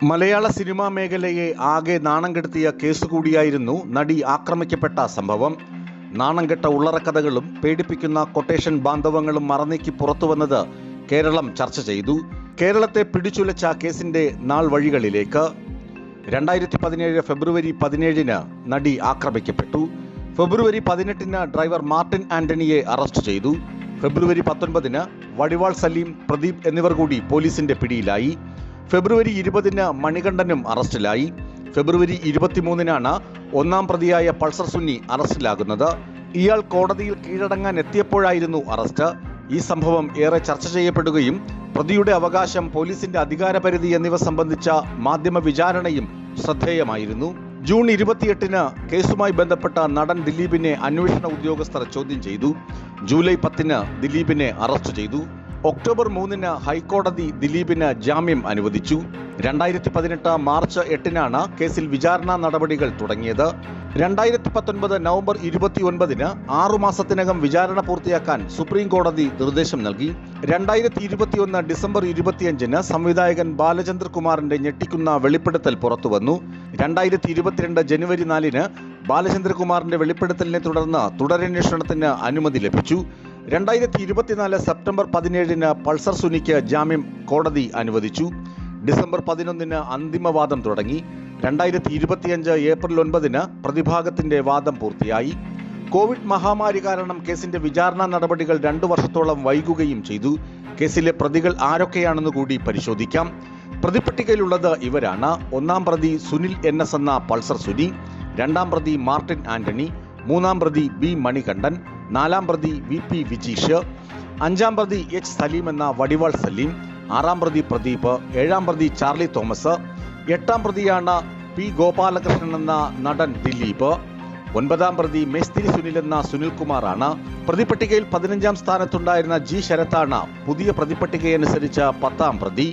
മലയാള cinema മേഖലയെ ആകെ നാണം കെടുത്തിയ കേസുകൂടിയായിരുന്നു നടി ആക്രമിക്കപ്പെട്ട സംഭവം. നാണം കെട്ട ഉള്ളറക്കഥകളും പേടിപ്പിക്കുന്ന കൊട്ടേഷൻ ബാന്ധവങ്ങളും മറനീക്കി പുറത്തുവന്നത് കേരളം ചർച്ച ചെയ്തു. കേരളത്തെ പിടിച്ചുലച്ച കേസിന്റെ നാൾ വഴികളിലേക്ക്. 2017 ഫെബ്രുവരി 17 നടി ആക്രമിക്കപ്പെട്ടു. ഫെബ്രുവരി 18 ഡ്രൈവർ മാർട്ടിൻ ആന്റണിയെ അറസ്റ്റ് ചെയ്തു. ഫെബ്രുവരി 19 വടിവാൾ സലീം, പ്രദീപ് എന്നിവർ കൂടി പോലീസിന്റെ പിടിയിലായി. ഫെബ്രുവരി 20 മണികണ്ഠനും അറസ്റ്റിലായി. ഫെബ്രുവരി 23 ഒന്നാം പ്രതിയായ പൾസർ സുന്നി അറസ്റ്റിലാകുന്നത്. ഇയാൾ കോടതിയിൽ കീഴടങ്ങാൻ എത്തിയപ്പോഴായിരുന്നു അറസ്റ്റ്. ഈ സംഭവം ഏറെ ചർച്ച ചെയ്യപ്പെടുകയും പ്രതിയുടെ അവകാശം, പോലീസിന്റെ അധികാരപരിധി എന്നിവ സംബന്ധിച്ച മാധ്യമ വിചാരണയും ശ്രദ്ധേയമായിരുന്നു. ജൂൺ 28 കേസുമായി ബന്ധപ്പെട്ട നടൻ ദിലീപിനെ അന്വേഷണ ഉദ്യോഗസ്ഥർ ചോദ്യം ചെയ്തു. ജൂലൈ 10 ദിലീപിനെ അറസ്റ്റ് ചെയ്തു. ഒക്ടോബർ 3 ഹൈക്കോടതി ദിലീപിന് ജാമ്യം അനുവദിച്ചു. 2018 മാർച്ച് 8 കേസിൽ വിചാരണ നടപടികൾ തുടങ്ങിയത്. 2019 നവംബർ 29 6 മാസത്തിനകം വിചാരണ പൂർത്തിയാക്കാൻ സുപ്രീം കോടതി നിർദ്ദേശം നൽകി. 2021 ഡിസംബർ 25 സംവിധായകൻ ബാലചന്ദ്ര കുമാറിന്റെ ഞെട്ടിക്കുന്ന വെളിപ്പെടുത്തൽ പുറത്തുവന്നു. 2022 ജനുവരി 4 ബാലചന്ദ്രകുമാറിന്റെ വെളിപ്പെടുത്തലിനെ തുടർന്ന് തുടരന്വേഷണത്തിന് അനുമതി ലഭിച്ചു. 2024 സെപ്റ്റംബർ 17 പൾസർ സുനിക്ക് ജാമ്യം കോടതി അനുവദിച്ചു. ഡിസംബർ 11 അന്തിമവാദം തുടങ്ങി. 2025 ഏപ്രിൽ 9 പ്രതിഭാഗത്തിന്റെ വാദം പൂർത്തിയായി. കോവിഡ് മഹാമാരി കാരണം കേസിന്റെ വിചാരണ നടപടികൾ 2 വർഷത്തോളം വൈകുകയും ചെയ്തു. കേസിലെ പ്രതികൾ ആരൊക്കെയാണെന്ന് കൂടി പരിശോധിക്കാം. പ്രതിപട്ടികയിലുള്ളത് ഇവരാണ്: ഒന്നാം പ്രതി സുനിൽ NS എന്ന പൾസർ സുനി, രണ്ടാം പ്രതി മാർട്ടിൻ ആന്റണി, മൂന്നാം പ്രതി B മണികണ്ഠൻ, നാലാം പ്രതി VP വിജീഷ്, അഞ്ചാം പ്രതി H സലീം എന്ന വടിവാൾ സലീം, ആറാം പ്രതി പ്രദീപ്, ഏഴാം പ്രതി ചാർലി തോമസ്, എട്ടാം പ്രതിയാണ് P ഗോപാലകൃഷ്ണൻ എന്ന നടൻ ദിലീപ്, ഒൻപതാം പ്രതി മേസ്തിരി സുനിൽ എന്ന സുനിൽകുമാറാണ്. പ്രതിപട്ടികയിൽ 15ാം സ്ഥാനത്തുണ്ടായിരുന്ന G ശരത്താണ് പുതിയ പ്രതിപട്ടികയനുസരിച്ച് 10ാം പ്രതി.